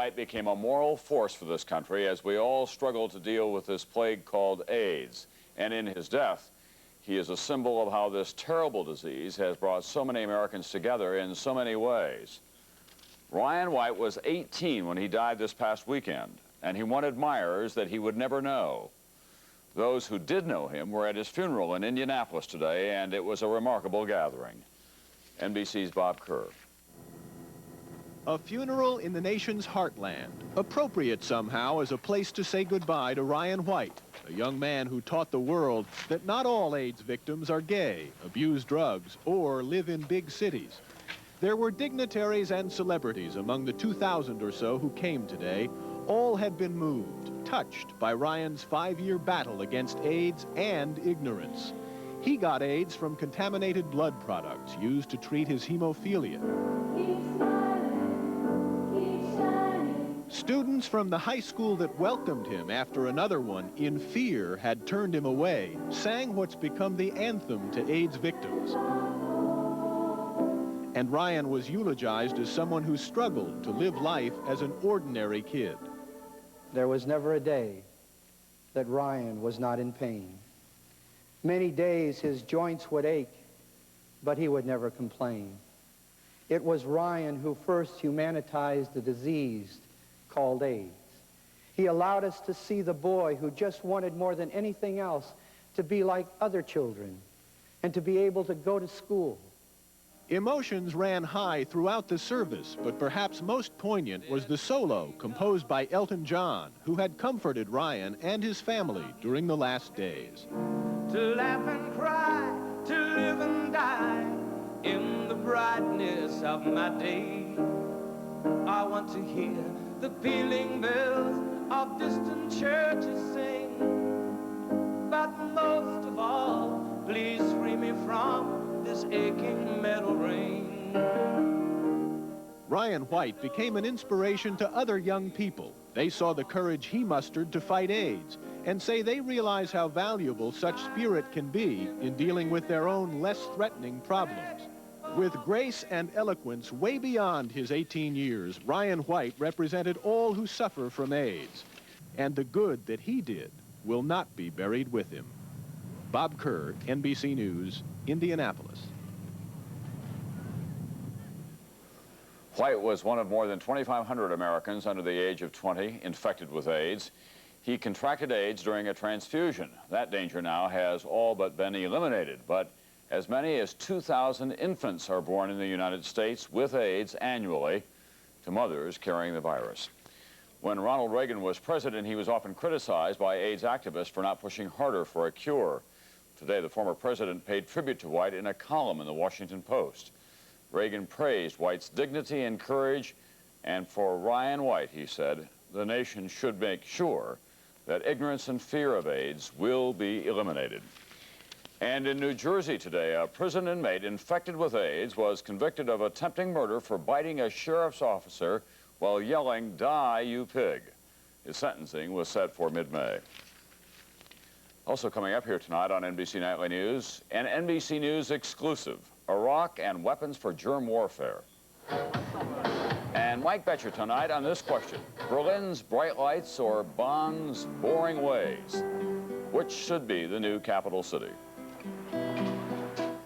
White became a moral force for this country as we all struggle to deal with this plague called AIDS. And in his death, he is a symbol of how this terrible disease has brought so many Americans together in so many ways. Ryan White was 18 when he died this past weekend, and he won admirers that he would never know. Those who did know him were at his funeral in Indianapolis today, and it was a remarkable gathering. NBC's Bob Kerr. A funeral in the nation's heartland, appropriate somehow as a place to say goodbye to Ryan White, a young man who taught the world that not all AIDS victims are gay, abuse drugs, or live in big cities. There were dignitaries and celebrities among the 2,000 or so who came today. All had been moved, touched by Ryan's 5-year battle against AIDS and ignorance. He got AIDS from contaminated blood products used to treat his hemophilia. Students from the high school that welcomed him after another one, in fear, had turned him away, sang what's become the anthem to AIDS victims. And Ryan was eulogized as someone who struggled to live life as an ordinary kid. There was never a day that Ryan was not in pain. Many days his joints would ache, but he would never complain. It was Ryan who first humanitized the disease called AIDS. He allowed us to see the boy who just wanted more than anything else to be like other children and to be able to go to school. Emotions ran high throughout the service, but perhaps most poignant was the solo composed by Elton John, who had comforted Ryan and his family during the last days. To laugh and cry, to live and die in the brightness of my day. I want to hear the pealing bells of distant churches sing, but most of all, please free me from this aching metal ring. Ryan White became an inspiration to other young people. They saw the courage he mustered to fight AIDS and say they realize how valuable such spirit can be in dealing with their own less threatening problems. With grace and eloquence way beyond his 18 years, Ryan White represented all who suffer from AIDS. And the good that he did will not be buried with him. Bob Kerr, NBC News, Indianapolis. White was one of more than 2,500 Americans under the age of 20 infected with AIDS. He contracted AIDS during a transfusion. That danger now has all but been eliminated, but as many as 2,000 infants are born in the United States with AIDS annually to mothers carrying the virus. When Ronald Reagan was president, he was often criticized by AIDS activists for not pushing harder for a cure. Today, the former president paid tribute to White in a column in the Washington Post. Reagan praised White's dignity and courage, and for Ryan White, he said, the nation should make sure that ignorance and fear of AIDS will be eliminated. And in New Jersey today, a prison inmate infected with AIDS was convicted of attempting murder for biting a sheriff's officer while yelling, "Die, you pig." His sentencing was set for mid-May. Also coming up here tonight on NBC Nightly News, an NBC News exclusive, Iraq and weapons for germ warfare. And Mike Betcher tonight on this question, Berlin's bright lights or Bonn's boring ways? Which should be the new capital city?